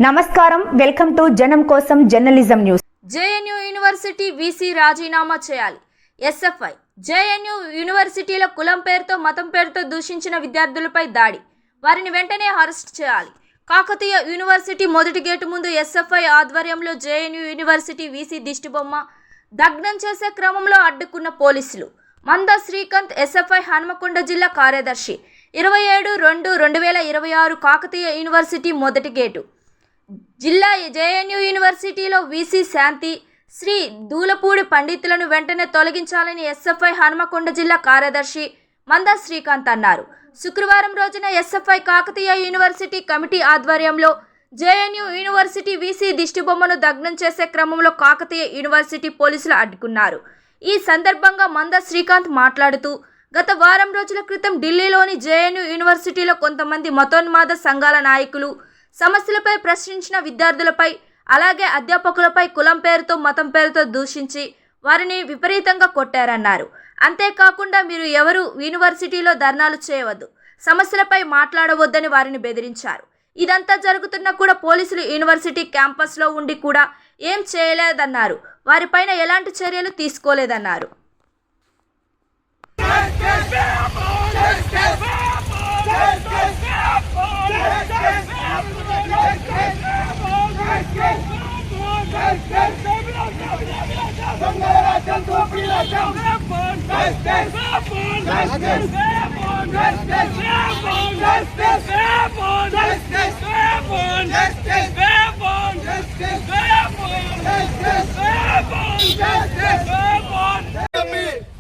నమస్కారం, welcome to జనం కోసం journalism news. JNU university VC రాజీనామా చేయాలి. ఎస్ఎఫ్ఐ జేఎన్యూ యూనివర్సిటీలో కులం పేరుతో మతం పేరుతో దూషించిన విద్యార్థులపై దాడి, వారిని వెంటనే అరెస్ట్ చేయాలి. కాకతీయ యూనివర్సిటీ మొదటి గేటు ముందు ఎస్ఎఫ్ఐ ఆధ్వర్యంలో జేఎన్యూ యూనివర్సిటీ వీసీ దిష్టిబొమ్మ దగ్నం చేసే క్రమంలో అడ్డుకున్న పోలీసులు. మంద శ్రీకాంత్ ఎస్ఎఫ్ఐ హన్మకొండ జిల్లా కార్యదర్శి 27/2/2026 కాకతీయ యూనివర్సిటీ మొదటి గేటు జిల్లా జేఎన్యూ యూనివర్సిటీలో వీసీ శాంతి శ్రీ దూలపూడి పండితులను వెంటనే తొలగించాలని ఎస్ఎఫ్ఐ హన్మకొండ జిల్లా కార్యదర్శి మంద శ్రీకాంత్ అన్నారు. శుక్రవారం రోజున ఎస్ఎఫ్ఐ కాకతీయ యూనివర్సిటీ కమిటీ ఆధ్వర్యంలో జేఎన్యూ యూనివర్సిటీ వీసీ దిష్టిబొమ్మను దగ్నం చేసే క్రమంలో కాకతీయ యూనివర్సిటీ పోలీసులు అడ్డుకున్నారు. ఈ సందర్భంగా మంద శ్రీకాంత్ మాట్లాడుతూ, గత వారం రోజుల క్రితం ఢిల్లీలోని జేఎన్యూ యూనివర్సిటీలో కొంతమంది మతోన్మాద సంఘాల నాయకులు సమస్యలపై ప్రశ్నించిన విద్యార్థులపై, అలాగే అధ్యాపకులపై కులం పేరుతో మతం పేరుతో దూషించి వారిని విపరీతంగా కొట్టారన్నారు. అంతేకాకుండా మీరు ఎవరు యూనివర్సిటీలో ధర్నాలు చేయవద్దు, సమస్యలపై మాట్లాడవద్దని వారిని బెదిరించారు. ఇదంతా జరుగుతున్నా కూడా పోలీసులు యూనివర్సిటీ క్యాంపస్లో ఉండి కూడా ఏం చేయలేదన్నారు. వారిపైన ఎలాంటి చర్యలు తీసుకోలేదన్నారు.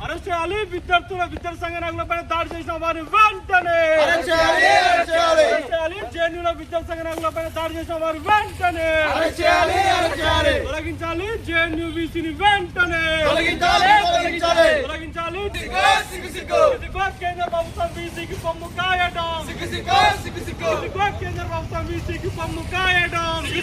అరెస్ట్ చేయాలి. విద్యార్థి సంఘ నాయకులపై దాడి చేసిన వారిని వెంటనే జేఎన్యూలో విద్యార్థి సంఘ నాయకులపై దాడి చేసిన వారు వెంటనే తొలగించాలి. జేఎన్యూ వీసీని వెంటనే తొలగించాలి. కేంద్ర ప్రభుత్వం వీసీకి పమ్ము కాయడం. కేంద్ర ప్రభుత్వం వీసీకి పమ్ము కాయడం.